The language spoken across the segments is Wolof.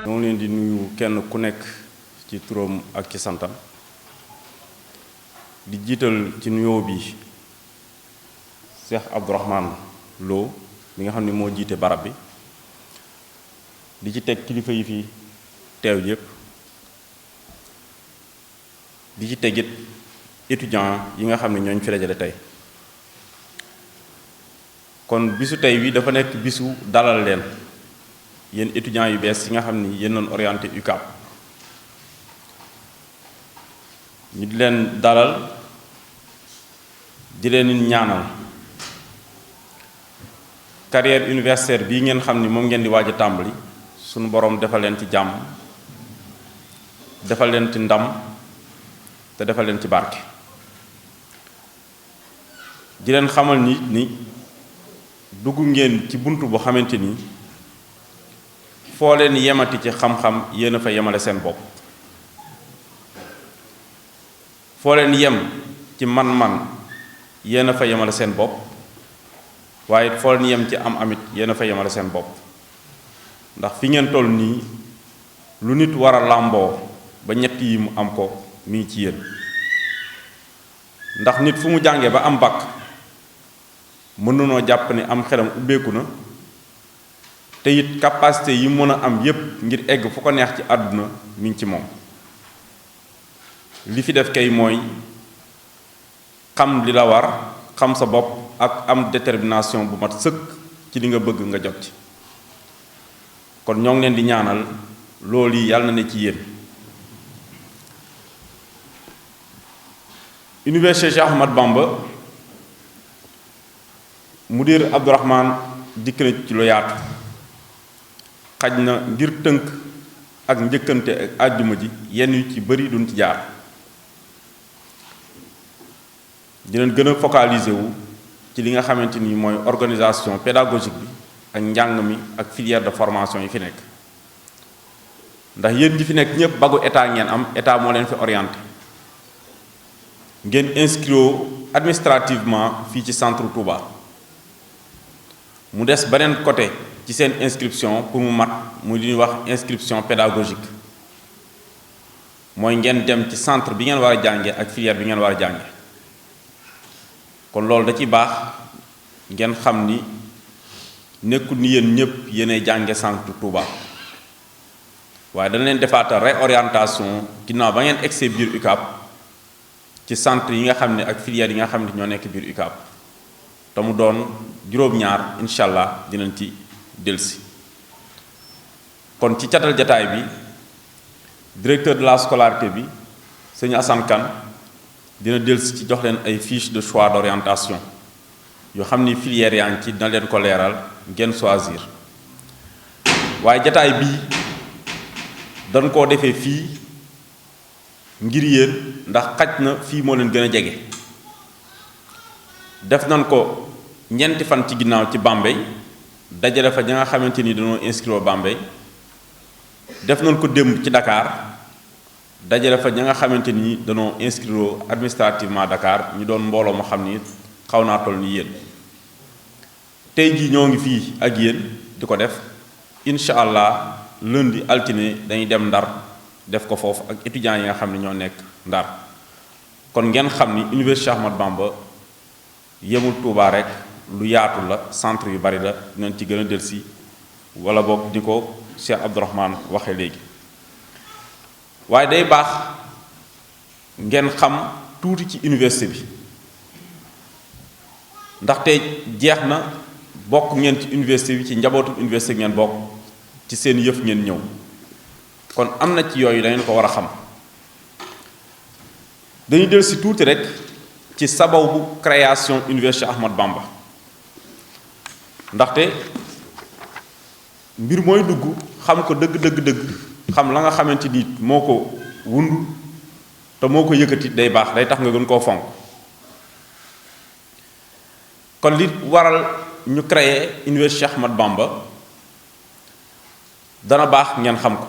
ñoo leen di nuyu kenn ku nekk ci turam ak ci santam di jiital ci nuyoo bi Cheikh Abdourahmane Lo mi nga xam ne moo jiite barab bi di ci teg kilifa yi fi teew yépp di ci tegit étudiant yi nga xam ne ñooñ fi dajale tey kon bisu tey wi dafa nekk bisu dalal leen yéen étudiants yu bees yi nga xam ni yéen doon orienté UCAB ñu di leen dalal di leen ñaanal carrière universitaire bii ngeen xam ni moom ngeen di waaj a tàmbali suñu boroom defal leen ci jàmm defal leen ci ndam te defal leen ci barke di leen xamal ni dugg ngeen ci bunt boo xamante ni foo leen yemati ci xam-xam yéen a fa yemale seen bopp foo leen yem ci man-man yéen a fa yemale seen bopp waaye foo leen yem ci am-amit yéen a fa yemale seen bopp ndax fi ngeen toll nii lu nit war a làmboo ba ñett yi mu am ko mi ngi ci yéen ndax nit fu mu jàngee ba am bac mën nanoo jàpp ne am xelam ubbeeku na te it capacité yi mën a am yépp ngir egg fu ko neex ci àdduna mi ngi ci moom li fi def kay mooy xam li la war xam sa bopp ak am détermination bu mat sëkk ci li nga bëgg nga jot ci kon ñoo ngi leen di ñaanal loolu yi yàlla na ne ci yéen Université Cheikh Ahmadou Bamba Mudir Abdourahmane dikk na ci lu yaatu xaj na ngir tënk ak njëkkante ak àjjuma ji yenn yu ci bari duñ ci jaar dinañ gën a focaliser wu ci li nga xamante ni mooy organisation pédagogique bi ak njàng mi ak filière de formation yi fi nekk ndax yéen ñi fi nekk ñëpp bagu état ngeen am état moo leen fi orienté ngeen inscrire administrativement fii ci centre Touba mu des beneen côté ci seen inscription pour mu mat muy li ñuy wax inscription pédagogique mooy ngeen dem ci centre bi ngeen war a jànge ak filière bi ngeen war a jànge kon loolu da ci baax ngeen xam ni nekkul ni yéen ñëpp yéenay jànge centre Touba waaye dañ leen defaatal réorientation ginnaaw ba ngeen egsee biir UCAB ci centre yi nga xam ne ak filière yi nga xam ne ñoo nekk biir UCAB te mu doon juróom-ñaar incha allah dinañ ci delsi kon ci catal jataay bi directeur de la scolarité bi sëñ Assane Kane dina delsi ci jox leen ay fiche de choix d'orientation yoo xam ni filière yaa ngi ci dina leen ko leeral ngeen choisir waaye jataay bii dañ koo defee fii ngir yéen ndax xaj na fii moo leen gën a jege def nañ ko ñeenti fan ci ginnaaw ci Bambey dajale fa ña nga xamante ni dañoo inscrire Bambey def nañ ko démb ci Dakar dajale fa ña nga xamante ni dañoo inscrire administrativement Dakar ñu doon mbooloo moo xam ni xaw naa toll ni yéen tey jii ñoo ngi fii ak yéen di ko def incha allah lundi altine dañuy dem Ndar def ko foofu ak étudiants yi nga xam ne ñoo nekk Ndar kon ngeen xam ni Université Cheikh Ahmadou Bamba yemul Touba rek lu yaatu la centre yu bari la dinañ ci gën a delsi wala boog di ko Cheikh Abdourahmane waxee léegi waaye day baax ngeen xam tuuti ci université bi ndaxte jeex na bokk ngeen ci université bi ci njabootu université ngeen bokk ci seen yëf ngeen ñëw kon am na ci yooyu dangeen ko war a xam dañuy delsi tuuti rek ci sababu création Université Ahmadou Bamba ndaxte mbir mooy dugg xam ko dëgg xam la nga xamante ni moo ko wund te moo ko yëkkati day baax, day tax nga gën koo fonk. kon li waral ñu créer Université Cheikh Ahmadou Bamba dana baax ngeen xam ko.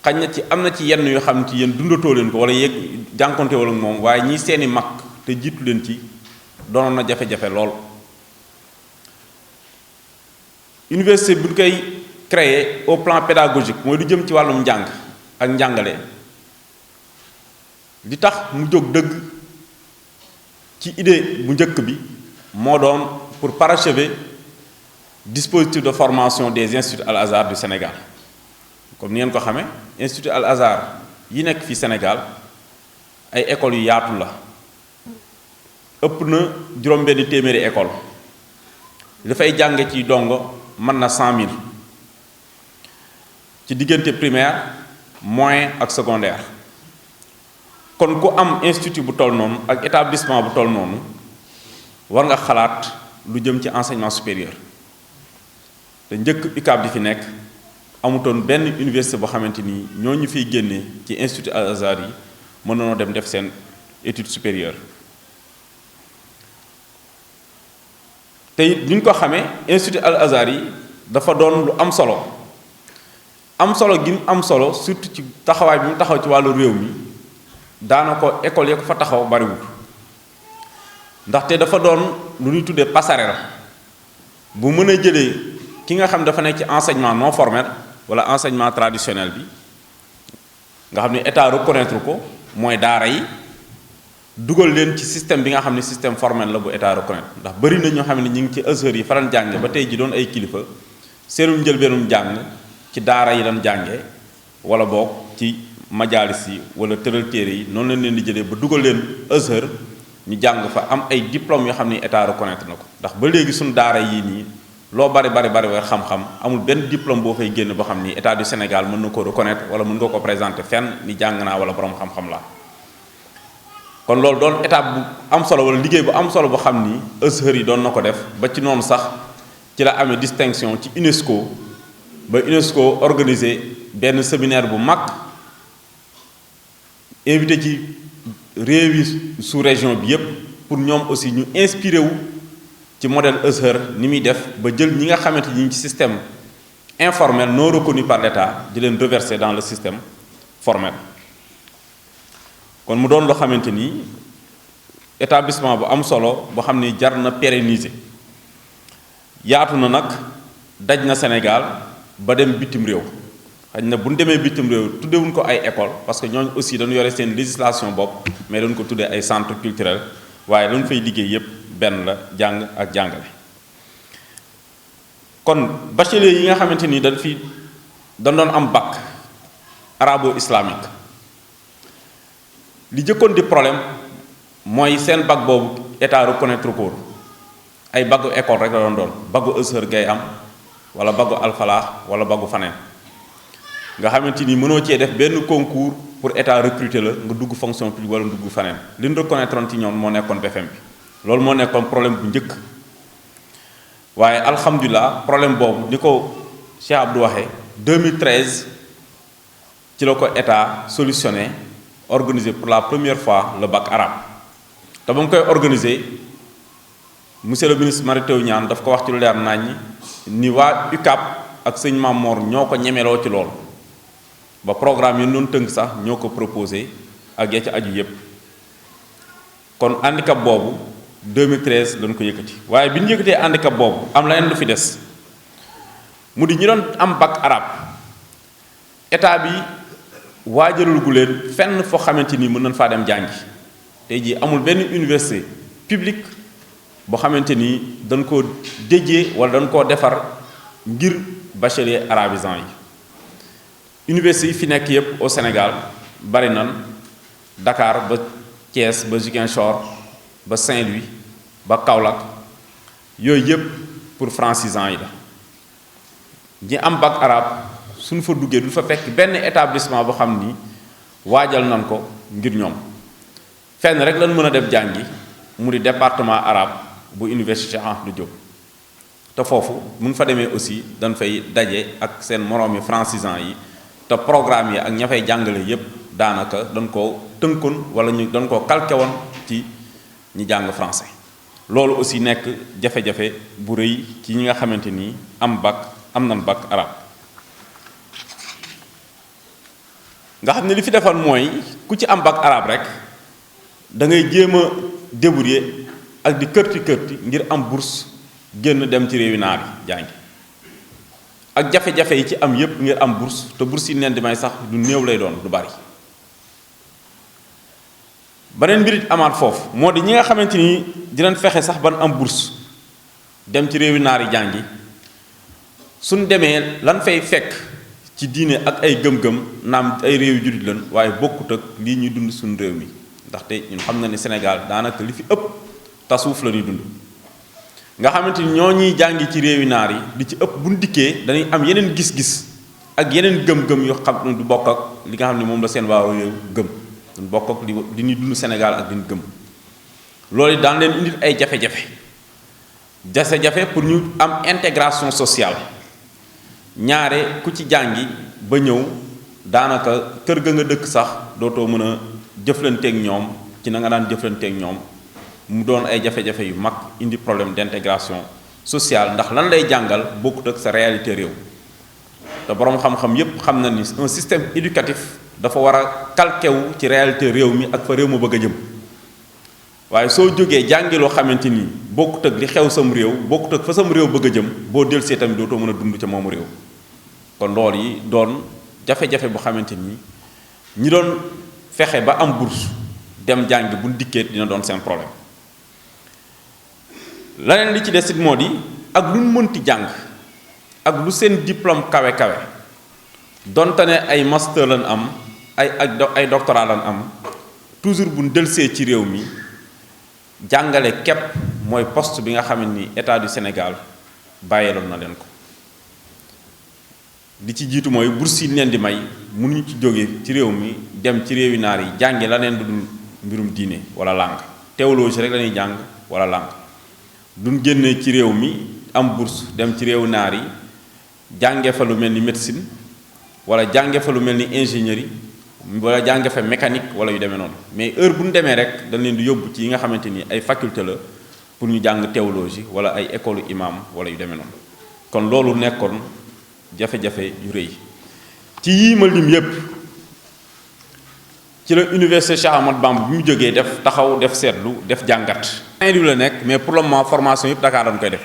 xañ na ci am na ci yenn yoo xam ne ci yéen dundatoo leen ko wala yéeg jànkonte wala moom, waaye ñi seeni mag te jiitu leen ci doonoon na jafe-jafe lool. université bu ñu koy créer au plan pédagogique mooy du jëm ci wàllum njàng ak njàngale, li tax mu jóg dëgg ci idée bu njëkk bi moo doon pour parachever dispositif de formation des instituts Al Azhar du Sénégal. comme ni ngeen ko xamee institut Al Azhar yi nekk fi Sénégal ay écoles yu yaatu la, ëpp na juróom-benn téeméeri école dafay jànge ci dongo mën na 100 000 ci diggante primaire moyen ak secondaire. kon ku am institut bu toll noonu ak établissement bu toll noonu war nga xalaat lu jëm ci enseignement supérieur. te njëkk UCAB di fi nekk amutoon benn université boo xamante ni ñoo ñu fiy génnee ci institut Al Azhar yi mën nañoo dem def seen étude supérieure. te it ni ñu ko xamee institut Al Azhar yi dafa doon lu am solo gi mu am solo surtout ci taxawaay bi mu taxaw ci wàllu réew mi daana ko école ya ko fa taxaw bariwul. ndaxte dafa doon lu ñuy tuddee passerelle bu mën a jëlee ki nga xam dafa nekk ci enseignement non formel wala enseignement traditionnel bi nga xam ne état reconnaître ko mooy daara yi, dugal leen ci système bi nga xam ne système formel la bu état reconnaître. ndax bari na ñoo xam ne ñu ngi ci Azhar yi faran jànge ba tey ji doon ay kilifa seenum njëlbeenum jàng ci daara yi lan jànge wala boog ci majalis yi wala tëral téere yi, noonu lañ leen di jëlee ba dugal leen Azhar ñu jàng fa am ay diplômes yoo xam ne état reconnaître na ko. ndax ba léegi suñu daara yii nii loo bari war xam-xam amul benn diplôme boo fay génn boo xam ni état du Sénégal mën na ko reconnaître wala mën nga ko présenter fenn ni jàng naa wala borom xam-xam la. kon loolu doon étape bu am solo wala liggéey bu am solo boo xam ni Azhar yi doon na ko def ba ci noonu sax ci la amee distinction ci UNESCO ba UNESCO organisé benn séminaire bu mag invité ci réew yi sous-région bi yépp pour ñoom aussi ñu inspiré wu ci modèle Azhar ni muy def ba jël ñi nga xamante ñi ngi ci système informel non reconnu par l'État di leen reverser dans le système formel. kon mu doon loo xamante ni établissement bu am solo boo xam ni jar na pérenniser, yaatu na nag daj na Sénégal ba dem bitim réew. xëy na bu ñu demee bitim réew tuddewuñ ko ay école parce que ñooñu aussi dañu yore seen législation bopp, mais dañ ko tuddee ay centre culturel, waaye lañu fay liggéey yépp benn la, jàng ak jàngale. kon bachelier yi nga xamante ni dañ doon am bac arabo-islamique, li jëkkoon di problème mooy seen bac boobu état reconnaître ko ay bagu école rek la doon bagu Azhar ngay am wala bagu Al Falah wala bagu faneen nga xamante ni mënoo cee def benn concours pour état recruter la nga dugg fonction publique wala dugg faneen. li ñu reconnaître ci ñoom moo nekkoon BFM bi, loolu moo nekkoon problème bu njëkk. waaye alhamdulilah problème boobu ni ko Cheikh Abdou waxee 2013 ci la ko état solutionné, organisé pour la première fois le bac arabe. te ba mu koy organisé monsieur le ministre Mary Teuw Niane daf ko wax ci lu leer naññ ni waa UCAB ak sëñ Mamor ñoo ko ñemeloo ci loolu ba programme yi noonu tënk sax ñoo ko proposé ak ya ci aju yépp. kon handicap boobu 2013 lañ ko yëkkati, waaye bi ñu yëkkatee handicap boobu am leneen lu fi des mu di ñi doon am bac arabe état bi waajalul gu leen fenn foo xamante ni mën nañ faa dem jàngi. tey jii amul benn université publique boo xamante ni dañ koo déjee wala dañ koo defar ngir bachelier arabisant yi. université yi fi nekk yépp au Sénégal bari nan Dakar ba Thiès ba Ziguinchor ba Saint-Louis ba Kaolack yooyu yépp pour francisants yi la. ñi am bac arabe suñu fa duggee du fa fekk benn établissement boo xam ni waajal nan ko ngir ñoom. fenn rek lañ mën a dem jàngi mu di département arabe bu université Cheikh Anta Diop te foofu mun fa demee aussi dañ fay daje ak seen moroomi francisants yi te programme yi ak ña fay jàngale yépp daanaka dañ koo tënkoon wala ñu dañ koo calqué woon ci ñi jàng français. loolu aussi nekk jafe-jafe bu rëy ci ñi nga xamante ni am nan bac arabe nga xam ne li fi defal mooy ku ci am bac arabe rek da ngay jéem a débrouiller ak di kërti ngir am bourse génn dem ci réewi naar yi jàngi ak jafe-jafe yi ci am yépp ngir am bourse te bourse yi neen di may sax du néew lay doon du bari. beneen mbir it amaat foofu moo di ñi nga xamante ni dinañ fexe sax ban am bourse dem ci réewi naar yi jàngi suñ demee lan fay fekk ci diine ak ay gëm-gëm naam ay réew yu jullit lan waaye bokkut ak lii ñuy dund suñu réew mi ndaxte ñun xam na ni Sénégal daanaka li fi ëpp tasuuf la ñuy dund nga xamante ni ñoo ñuy jàngi ci réewi naar yi di ci ëpp buñ dikkee dañuy am yeneen gis-gis ak yeneen gëm-gëm yoo xam ne du bokk ak li nga xam ne moom la seen waa réew gëm duñ bokk ak li ñuy dund Sénégal ak li ñu gëm loolu daan leen indil ay jafe-jafe pour ñu am intégration sociale ñaare ku ci jàngi ba ñëw daanaka kër ga nga dëkk sax dootoo mën a jëflanteeg ñoom ci na nga daan jëflanteeg ñoom mu doon ay jafe-jafe yu mag indi problème d'intégration sociale ndax lan lay jàngal bokkut ak sa réalité réew te boroom xam-xam yépp xam na ni un système éducatif dafa war a calqué wu ci réalité réew mi ak fa réew ma bëgg a jëm waaye soo jógee jàngi loo xamante ni bokkut ak li xew sam réew bokkut ak fa sam réew bëgg a jëm boo dellusee tamit dootoo mën a dund ca moomu réew kon loolu yi doon jafe-jafe bu xamante ni ñi doon fexe ba am bourse dem jàngi bu dikkee dina doon seen problème. leneen li ci des it moo di ak lu ñu mënti jàng ak lu seen diplôme kawe donte ne ay master lañ am ay doctorat lañ am toujours bu ñu dellusee ci réew mi. jàngale képp mooy poste bi nga xam ni état du Sénégal bàyyeeloon na leen ko li ci jiitu mooy bourse yi leen di may mënuñu ci jóge ci réew mi dem ci réewi naar yi jàngi la neen du dul mbirum diine wala langue théologie rek la ñuy jàng wala langue duñ génne ci réew mi am bourse dem ci réewu naar yi jànge fa lu mel ni médecine wala jànge fa lu mel ni ingénierie wala jànge fa mécanique wala yu demee noonu mais heure bu ñu demee rek dañ leen di yóbbu ci yi nga xamante ni ay faculté la pour ñu jàng théologie wala ay école imam wala yu demee noonu kon loolu nekkoon jafe-jafe yu rëy ci yii ma lim yépp ci la université Cheikh Ahmadou Bamba bi mu jógee def taxaw def seetlu def jàngat Saint-Louis la nekk mais pour le moment formation yépp Dakar dañ koy def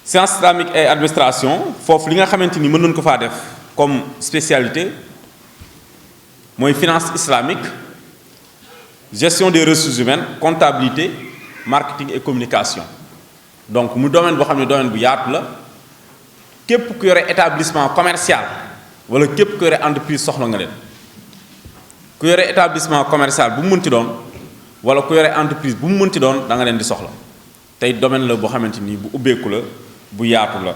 sciences islamiques et administration foofu li nga xamante ni mën nañu ko faa def comme spécialité mooy finance islamique gestion des ressources humaines comptabilité marketing et communication donc mu domaine boo xam ne domaine bu yaatu la képp ku yore établissement commercial wala képp ku yore entreprise soxla nga leen ku yore établissement commercial bu mu mënti doon wala ku yore entreprise bu mu mënti doon da nga leen di soxla tey domaine la boo xamante ni bu ubbeeku la bu yaatu la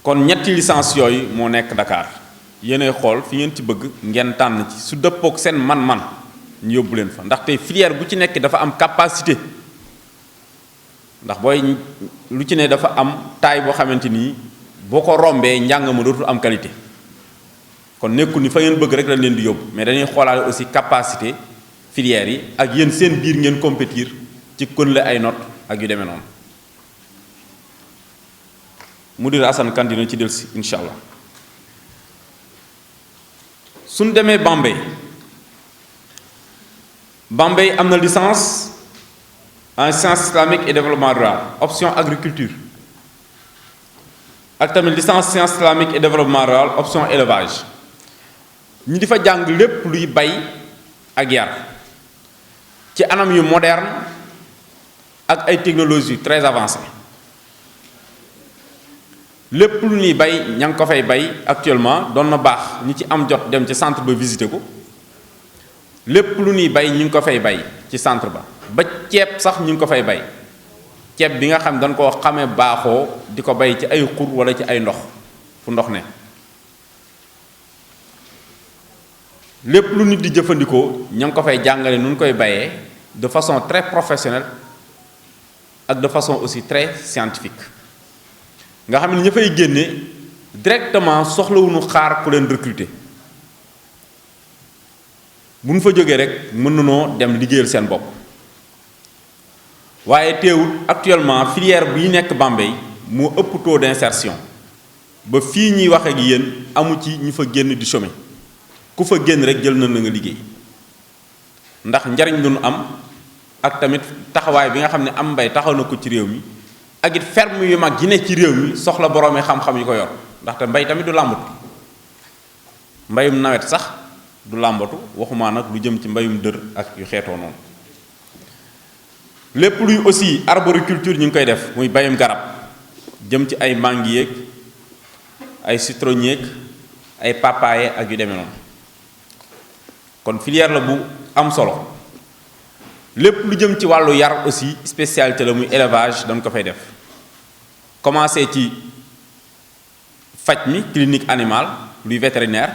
kon ñetti licence yooyu moo nekk Dakar yéenay xool fi ngeen ci bëgg ngeen tànn ci su dëppook seen man-man ñu yóbbu leen fa ndaxte filière bu ci nekk dafa am capacité ndax booy lu ci ne dafa am taille boo xamante ni boo ko rombee njàng ma dootul am qualité kon nekkul ni fa ngeen bëgg rek lañ leen di yóbbu mais dañuy xoolaale aussi capacité filière yi ak yéen seen biir ngeen compétir ci kon la ay notes ak yu demee noonu Mudir Assane Kane dina ci dellusi incha allah. suñ demee Bambey am na licence en sciences islamiques et développement rural option agriculture ak tamit licence sciences islamiques et développement rural option élevage ñi di fa jàng lépp luy bay ak yar ci anam yu moderne ak ay technologies très avancées lépp lu ñuy bay ña ngi ko fay bay actuellement doon na baax ñi ci am jot dem ci centre ba visiter ko lépp lu ñuy bay ñu ngi ko fay bay ci centre ba ceeb sax ñu ngi ko fay bay ceeb bi nga xam dañ koo xamee baaxoo di ko bay ci ay xur wala ci ay ndox fu ndox ne lépp lu nit di jëfandikoo ña ngi ko fay jàngale nu ñu koy bayee de façon très professionnelle ak de façon aussi très scientifique nga xam ne ña fay génne directement soxlawuñu xaar ku leen recruter bu ñu fa jógee rek mën nanoo dem liggéeyal seen bopp waaye teewul actuellement filière bi nekk Bambey moo ëpp taux d'insertion ba fii ñuy wax ak yéen amu ci ñu fa génn di chômer ku fa génn rek jël na la nga liggéey ndax njariñ lu nu am ak tamit taxawaay bi nga xam ne am mbay taxaw na ko ci réew mi ak it ferme yu mag yi ne ci réew mi soxla boroomi xam-xam yi ko yor ndaxte mbay tamit du làmbatu mbayum nawet sax du làmbatu waxumaa nag lu jëm ci mbayum dër ak yu xeetoo noonu lépp luy aussi arboriculture ñu ngi koy def muy bayum garab jëm ci ay manguier ay citronnier ay papaye ak yu demee noonu kon filière la bu am solo lépp lu jëm ci wàllu yar aussi spécialité la muy élevage dañ ko fay def commencé ci faj mi clinique animale luy vétérinaire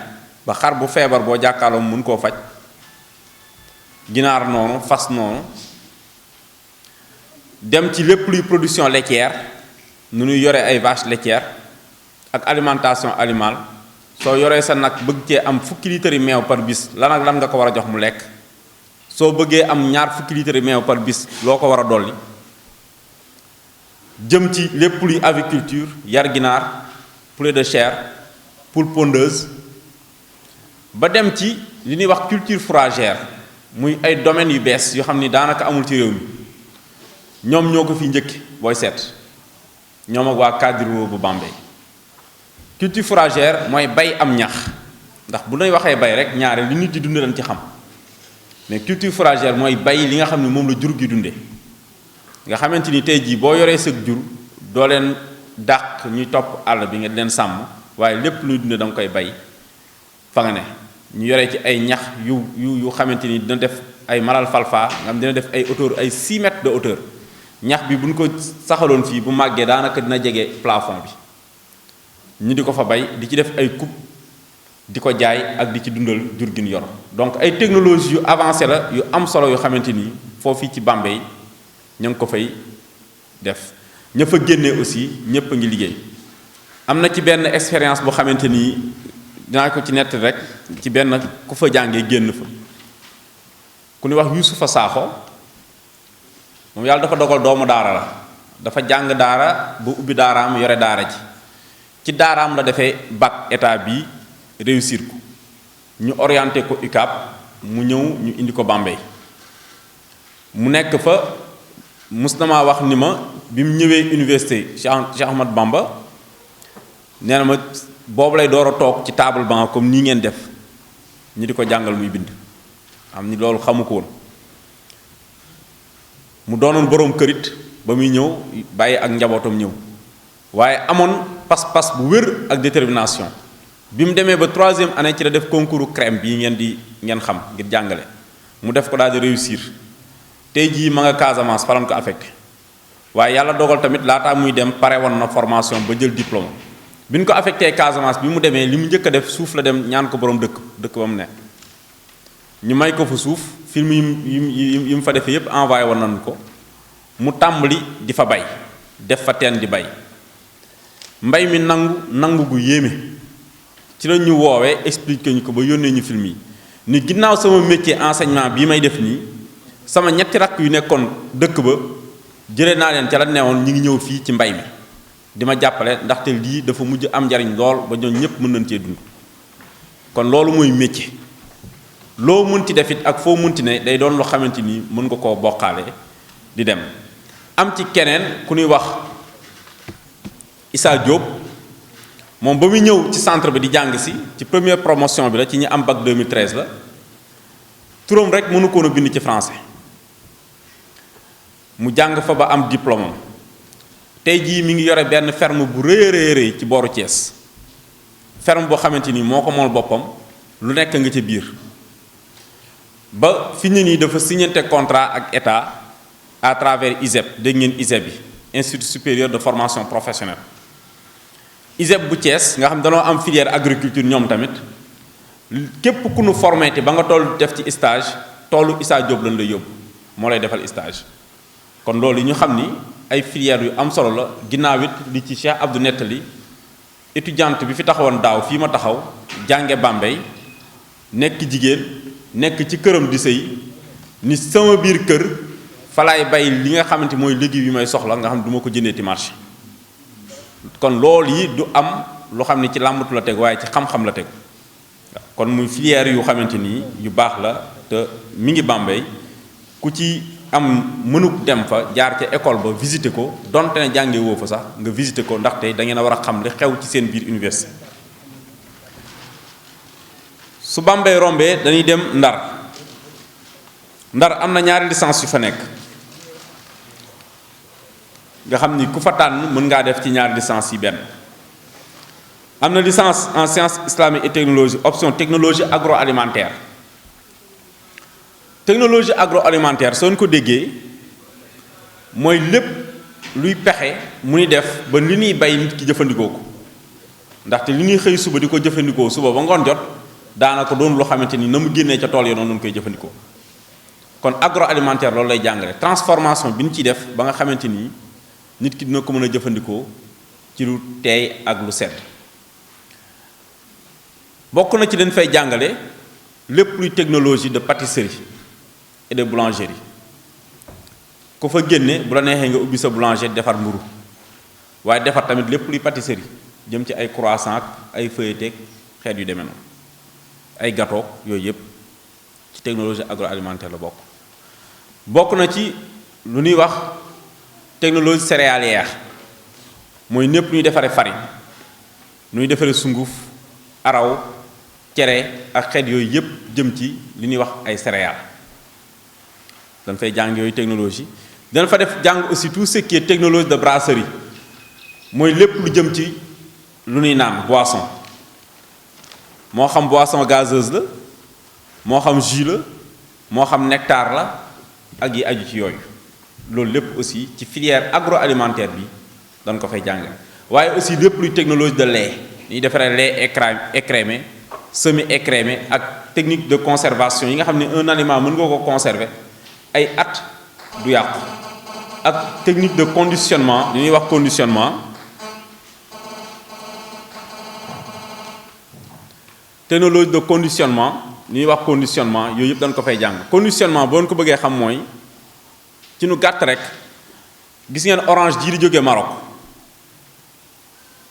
ba xar bu feebar boo jàkkaarloo mun koo faj ginaar noonu fas noonu dem ci lépp luy production laitière nu ñuy yore ay vaches laitières ak alimentation animale soo yoree sa nag bëgg cee am fukki litres yi meew par bis lan ak lan nga ko war a jox mu lekk soo bëggee am ñaar fukki litres yi meew par bis loo ko war a dolli jëm ci lépp luy aviculture yar ginaar poulet de chair poule pondeuse ba dem ci li ñuy wax culture fourragère muy ay domaines yu bees yoo xam ni daanaka amul ci réew mi ñoom ñoo ko fi njëkki booy seet ñoom ak waa cadre bu Bambey culture fourragère mooy bay am ñax ndax bu nay waxee bay rek ñaare li nit di dunde dañ ci xam mais culture fourragère mooy bay li nga xam ne moom la jur gi dunde nga xamante ni tey jii boo yoree sëg jur doo leen dàq ñuy topp àll bi nga leen sàmm waaye lépp luy dunde da nga koy bay fa nga ne ñu yoree ci ay ñax yu xamante ni dina def ay malal falfa nga xam dina def ay hauteur ay 6 mètres de hauteur ñax bi bu ñu ko saxaloon fii bu màggee daanaka dina jege plafond bi ñu di ko fa bay di ci def ay coupe di ko jaay ak di ci dundal jur gi ñu yor donc ay technologie yu avancé la yu am solo yu xamante ni foofu ci Bambey ñu ngi ko fay def ña fa génnee aussi ñëpp a ngi liggéey am na ci benn expérience boo xamante ni dinaa ko ci nett rek ci benn ku fa jàngee génn fa ku ñuy wax Yuusufa Saaxo moom yàlla dafa dogal doomu daara la dafa jàng daara ba ubbi daaraam yore daara ji ci daaraam la defee bac état bi réussir ko ñu orienté ko UCAB mu ñëw ñu indi ko Bambey mu nekk fa mus na maa wax ni ma bi mu ñëwee université Cheikh Ahmad Bamba nee na ma boobu lay door a toog ci table banc comme nii ngeen def ñu di ko jàngal muy bind am ni loolu xamu ko woon mu doonoon boroom kërit ba muy ñëw bàyyi ak njabootam ñëw waaye amoon pas-pas bu wér ak détermination bi mu demee ba 3e année ci la def concours crème bii ngeen xam ngir jàngale mu def ko daal di réussir tey jii ma nga Casamance fa lañ ko affecté waaye yàlla dogal tamit laataa muy dem pare woon na formation ba jël diplôme bi ñu ko affecté Casamance bi mu demee li mu njëkk a def suuf la dem ñaan ko borom dëkk ba mu ne ñu may ko fa suuf film yi mu fa defee yépp envoyé woon nañu ko mu tàmbali di fa bay def fa teen di bay mbay mi nangu gu yéeme ci la ñu woowee expliqué ñu ko ba yónnee ñu film yi ni ginnaaw sama métier enseignement bii may def nii sama ñetti rakk yu nekkoon dëkk ba jëlee naa leen ca la newoon ñi ngi ñëw fii ci mbay mi di ma jàppale ndaxte lii dafa mujj am njariñ lool ba ñoom ñëpp mën nañ cee dund kon loolu mooy métier loo mënti def it ak foo mënti ne day doon loo xamante ni mën nga koo bokkaale di dem am ci keneen ku ñuy wax Issa Diop moom ba muy ñëw ci centre bi di jàng si ci première promotion bi la ci ñi am bac 2013 la turam rek mënu koon a bind ci français mu jàng fa ba am diplôme tey jii mi ngi yore benn ferme bu rëy ci booru Thiès ferme boo xamante ni moo ko mool boppam lu nekk nga ca biir ba fi ne nii dafa signante contrat ak état à travers ISEP dégg ngeen ISEP bi Institut supérieur de formation professionnelle ISEP bu Thiès nga xam danoo am filière agriculture ñoom tamit képp ku nu formé te ba nga toll def ci stage toolu Issa Diop lañ lay yóbbu moo lay defal stage kon loolu yi ñu xam ni ay filières yu am solo la ginnaaw it li ci Cheikh Abdou nettali étudiante bi fi taxawoon daaw fii ma taxaw jànge Bambey nekk jigéen nekk ci këram di sëy ni sama biir kër falaay bay li nga xamante mooy légumes yi may soxla nga xam du ma ko jëndee ci marché kon loolu yi du am loo xam ne ci làmbatu la teg waaye ci xam-xam la teg kon muy filière yu xamante ni yu baax la te mi ngi Bambey ku ci am mënuk dem fa jaar ca école ba visiter ko donte ne jàngee woo fa sax nga visiter ko ndaxte da ngeen a war a xam li xew ci seen biir université. su Bambey rombee dañuy dem Ndar am na ñaari licence yu fa nekk nga xam ni ku fa tànn mën ngaa def ci ñaari licence yi benn. am na licence en sciences islamiques et technologie option technologie agroalimentaire technologie agroalimentaire soo ko déggee mooy lépp luy pexe mu ni def ba li ñuy bay nit ki jëfandikoo ko ndaxte li ñuy xëy suba di ko jëfandikoo suba ba ngoon jot daanaka doon loo xamante ni na mu génnee ca tool yi noonu lañ koy jëfandikoo kon agroalimentaire loolu lay jàngale transformation bi ñu ciy def ba nga xamante ni nit ki dina ko mën a jëfandikoo ci lu teey ak lu sedd. bokk na ci dañ fay jàngale lépp luy technologie de pâtisserie et de boulangerie ku fa génne bu la neexee nga ubbi sa boulanger defar mburu waaye defar tamit lépp luy pâtisserie jëm ci ay croissant ak ay feuilleté xeet yu demee noonu ay gâteau yooyu yëpp ci technologie agroalimentaire la bokk na ci lu ñuy wax technologie céréalière mooy népp ñuy defaree farine ñuy defaree sunguf araw cere ak xeet yooyu yëpp jëm ci li ñuy wax ay céréales dañ fay jàng yooyu technologie dañ fa def jàng aussi tout ce qui est technologie de brasserie mooy lépp lu jëm ci lu ñuy naan boisson moo xam boisson gazeuse la moo xam jus la moo xam nectar la ak yi aju ci yooyu loolu lépp aussi ci filière agroalimentaire bi dañ ko fay jàng waaye aussi lépp luy technologie de lait ñuy defaree lait écrémé semi écrémé ak technique de conservation yi nga xam ne un aliment mën nga ko conserver ay at du yàqu ak technique de conditionnement li ñuy wax conditionnement technologie de conditionnement li ñuy wax conditionnement yooyu yëpp dañ ko fay jàng conditionnement boo ko bëggee xam mooy ci nu gàtt rek gis ngeen orange jii di jógee Maroc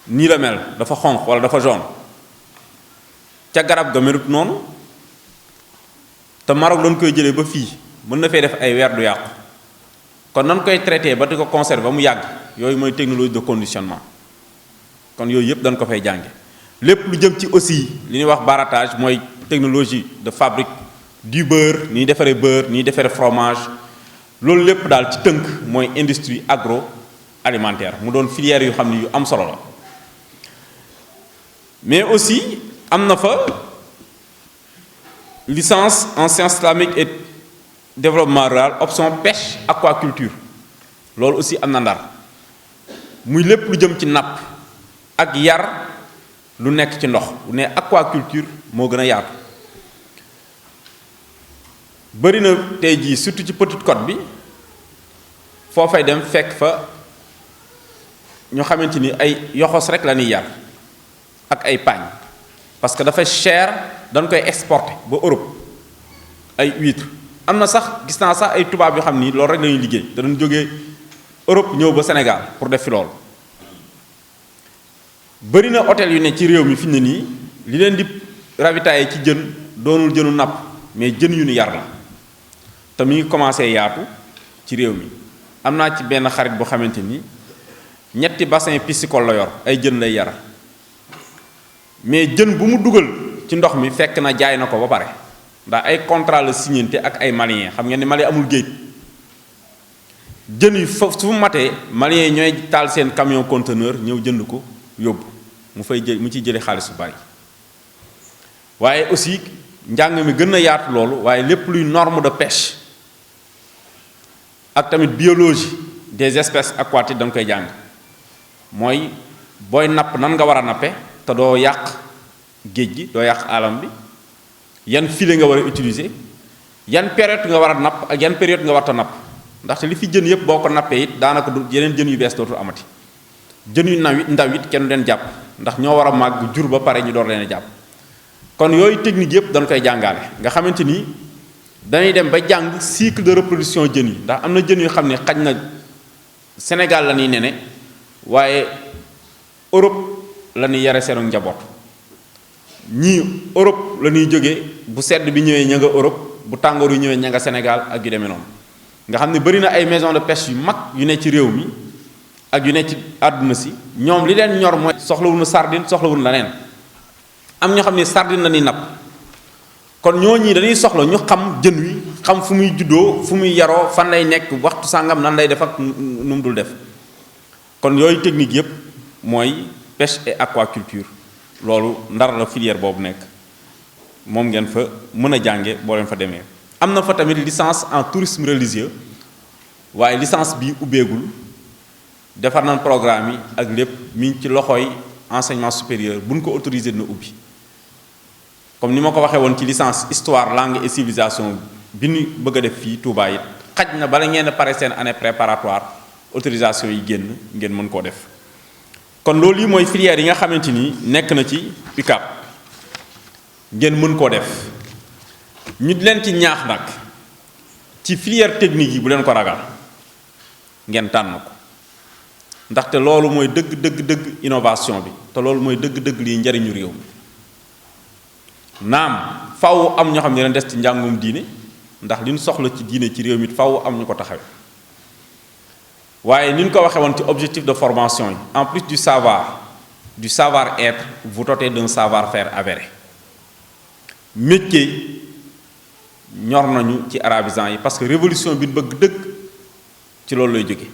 nii la mel dafa xonq wala dafa jaune ca garab ga melut noonu te Maroc doon koy jëlee ba fii mën na fee def ay weer du yàqu kon nan koy traité ba di ko conserver ba mu yàgg yooyu mooy technologie de conditionnement kon yooyu yëpp dañ ko fay jànge lépp lu jëm ci aussi li ñuy wax barattage mooy technologie de fabrique du beurre ni ñuy defaree beurre ni ñuy defaree fromage loolu lépp daal ci tënk mooy industrie agroalimentaire mu doon filière yu xam ne yu am solo la mais aussi am na fa licence en sciences islamiques et développement rural option pêche aquaculture loolu aussi am na Ndar muy lépp lu jëm ci napp ak yar lu nekk ci ndox bu ne aquaculture moo gën a yaatu bëri na tey jii surtout ci Petite Côte bi foo fay dem fekk fa ñu xamante ni ay yoxos rek la ñuy yar ak ay paañ parce que dafa cher dañ koy exporter ba Europe ay huîtres am na sax gis naa sax ay tubaab yoo xam ni loolu rek la ñuy liggéey danañ jógee Europe ñëw ba Sénégal pour def fi loolu bëri na hôtel yu ne ci réew mi fi ne nii li leen di ravitailler ci jën doonul jënu napp mais jën yu ñu yar la te mi ngi commencé yaatu ci réew mi am naa ci benn xarit bu xamante ni ñetti bassin piscicole la yor ay jën lay yar mais jën bu mu dugal ci ndox mi fekk na jaay na ko ba pare ndax ay contrat la signante ak ay maliens xam ngeen ni Mali amul géej jën yi foofu su matee maliens yi ñooy taal seen camion conteneur ñëw jënd ko yóbbu mu fay jël mu ciy jëlee xaalis bu bari waaye aussi njàng mi gën a yaatu loolu waaye lépp luy norme de pêche ak tamit biologie des espèces aquatiques da nga koy jàng mooy booy napp nan nga war a nappe te doo yàq géej gi doo yàq alam bi yan filet nga war a utiliser yan période nga war a napp ak yan période nga war a napp ndaxte li fi jën yëpp boo ko nappee it daanaka du yeneen jën yu bees dootul amati jën yu ndaw it kenn du leen jàpp ndax ñoo war a màgg jur ba pare ñu door leen a jàpp kon yooyu technique yëpp dañ koy jàngale nga xamante ni dañuy dem ba jàng cycle de reproduction jën yi ndax am na jën yu xam ne xaj na Sénégal la ñuy nene waaye Europe la ñuy yare seenu njaboot ñii Europe la ñuy jógee bu sedd bi ñëwee ña nga Europe bu tàngoor yu ñëwee ña nga Sénégal ak yu demee noonu nga xam ne bari na ay maison de pêche yu mag yu ne ci réew mi ak yu ne ci àdduna si ñoom li leen ñor mooy soxlawuñu sardine soxlawuñu leneen am ñoo xam ne sardine la ñuy napp kon ñooñi dañuy soxla ñu xam jën wi xam fu muy juddoo fu muy yaroo fan lay nekk waxtu sàngam nan lay def ak nu mu dul def kon yooyu technique yépp mooy pêche et aquaculture loolu Ndar la filière boobu nekk moom ngeen fa mën a jànge boo leen fa demee am na fa tamit licence en tourisme religieux waaye licence bi ubbeegul defar nañ programme yi ak lépp mi ngi ci loxoy enseignement supérieur buñ ko autorisé na ubbi comme ni ma ko waxee woon ci licence histoire langue et civilisation bi ñu bëgg a def fii Touba it xaj na bala ngeen a pare seen année préparatoire autorisation yi génn ngeen mën koo def kon loolu yi mooy filière yi nga xamante ni nekk na ci UCAB ngeen mën koo def ñu di leen ci ñaax nag ci filière technique yi bu leen ko ragal ngeen tànn ko ndaxte loolu mooy dëgg innovation bi te loolu mooy dëgg lii njariñu réew mi naam faw am ñoo xam ne leen des ci njàngum diine ndax li ñu soxla ci diine ci réew mi faw am ñu ko taxawe waaye ni ñu ko waxee woon ci objectif de formation yi en plus du savoir-être vous dotez d'un savoir-faire avéré métier ñor nañu ci arabisants yi parce que révolution bi ñu bëgg dëgg ci loolu lay jóge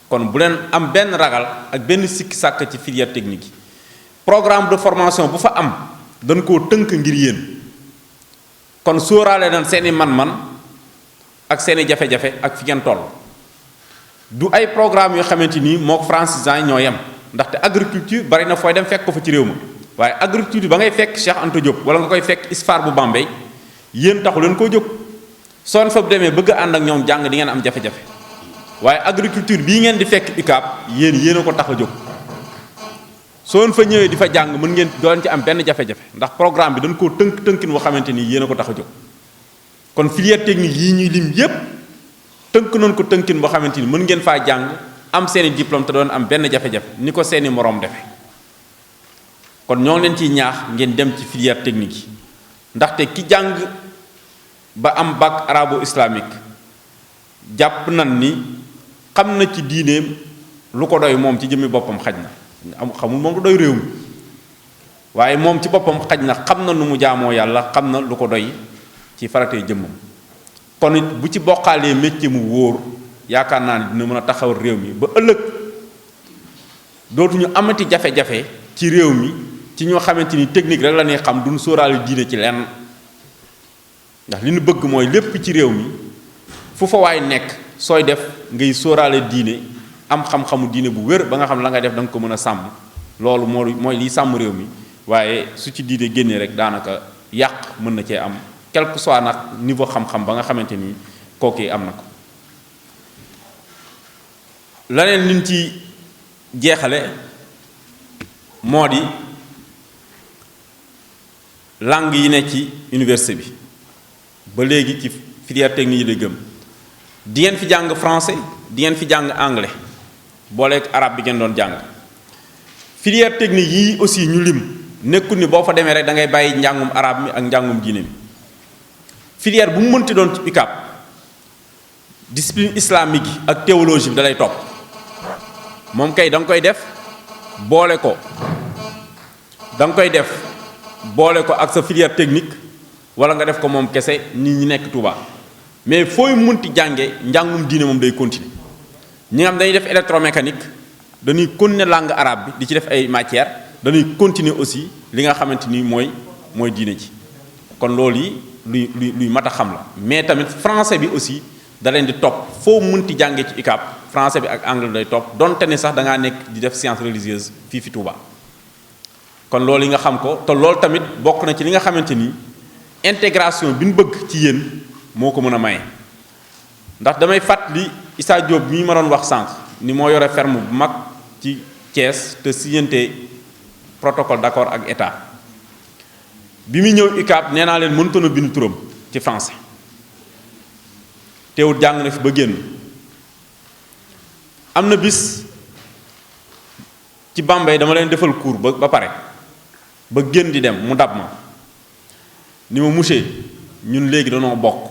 kon bu leen am benn ragal ak benn sikki sàkk ci filière technique yi programme de formation bu fa am dañ koo tënk ngir yéen kon sóoraale nañ seeni man-man ak seeni jafe-jafe ak fi ngeen toll du ay programme yoo xamante ni mook francisants yi ñoo yem ndaxte agriculture bari na fooy dem fekk ko fa ci réew ma waaye agriculture ba ngay fekk Cheikh Anta Diop wala nga koy fekk ISFAR bu Bambey yéen taxu leen koo jóg soo fa demee bëgg a ànd ak ñoom jàng di ngeen am jafe-jafe waaye agriculture bii ngeen di fekk UCAB yéen a ko tax a jóg soo fa ñëwee di fa jàng mën ngeen doo leen ci am benn jafe-jafe ndax programme bi dañ koo tënkin boo xamante ni yéen a ko tax a jóg kon filière technique yii ñuy lim yépp tënk nañ ko tënkin boo xamante ni mën ngeen faa jàng am seeni diplôme te doon am benn jafe-jafe ni ko seeni moroom defe kon ñoo ngi leen ciy ñaax ngeen dem ci filière technique yi ndaxte ki jàng ba am bac arabo-islamique jàpp nan ni xam na ci diineem lu ko doy moom ci jëmmi boppam xaj na xamul moom lu doy réew mi waaye moom ci boppam xaj na xam na nu mu jaamoo yàlla xam na lu ko doy ci faratee jëmmam kon it bu ci bokkaalee métier mu wóor yaakaar naa ne dina mën a taxawal réew mi ba ëllëg dootuñu amati jafe-jafe ci réew mi ci ñoo xamante ni technique rek la ñuy xam duñ sóoraale diine ci lenn ndax li ñu bëgg mooy lépp ci réew mi fu fa waay nekk sooy def ngay sóoraale diine am xam-xamu diine bu wér ba nga xam la nga def da nga ko mën a sàmm loolu mooy liy sàmm réew mi waaye su ci diine génnee rek daanaka yàq mën na cee am quel que soit nag niveau xam-xam ba nga xamante ni kooku am na ko leneen liñ ci jeexale moo di langue yi ne ci université bi ba léegi ci filière technique yi la gëm di ngeen fi jàng français di ngeen fi jàng anglais booleeg arabe bi ngeen doon jàng filière technique yi aussi ñu lim nekkul ni boo fa demee rek da ngay bàyyi njàngum arabe mi ak njàngum diine mi filière bu mu mënti doon ci UCAB discipline islamique yi ak théologie bi da lay topp moom kay da nga koy def boole ko ak sa filière technique wala nga def ko moom kese nit ñi nekk Touba mais fooy munti jànge njàngum diine moom day continuer ñi nga xam dañuy def électromécanique dañuy continuer langue arabe bi di ci def ay matières dañuy continuer aussi li nga xamante ni mooy diine ji kon loolu yi luy mat a xam la mais tamit français bi aussi da leen di topp foo munti jànge ci UCAB français bi ak anglais day topp donte ne sax da ngaa nekk di def science religieuse fii fi Touba kon loolu yi nga xam ko te loolu tamit bokk na ci li nga xamante ni intégration bi ñu bëgg ci yéen moo ko mën a maye ndax damay fàttali Issa Diop mii ma doon wax sànq ni moo yore ferme bu mag ci Thiès te signante protocole d'accord ak état bi muy ñëw UCAB nee naa leen mënutoon a bind turam ci français teewut jàng na fi ba génn am na bis ci Bambey dama leen defal cours ba pare ba génn di dem mu dab ma ni ma monsieur ñun léegi danoo bokk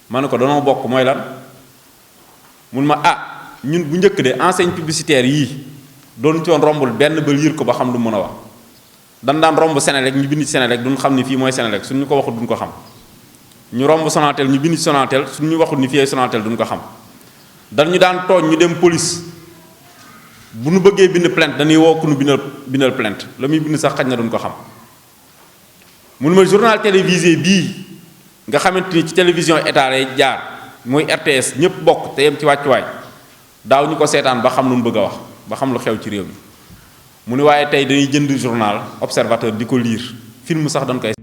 ma ne ko danoo bokk mooy lan mun ma ñun bu njëkk de enseigne publicitaire yii doon ci woon rombul benn ba liir ko ba xam lu mën a wax dan daan romb Senelec ñu bind ci Senelec duñ xam ni fii mooy Senelec suñu ko waxul duñ ko xam ñu romb Sonatel ñu bind ci Sonatel suñu waxul ni fii ay Sonatel duñ ko xam dañu daan tooñ ñu dem police bu nu bëggee bind plainte dañuy woo ku nu bindal plainte la muy bind sax xaj na duñ ko xam mun ma journal télévisé bii nga xamante ni ci télévision état lay jaar mooy RTS ñëpp bokk te yem ci wàccuwaay daaw ñu ko seetaan ba xam lu mu bëgg a wax ba xam lu xew ci réew mi mu ne waaye tey dañuy jënd journal observateur di ko lire film sax dañ koy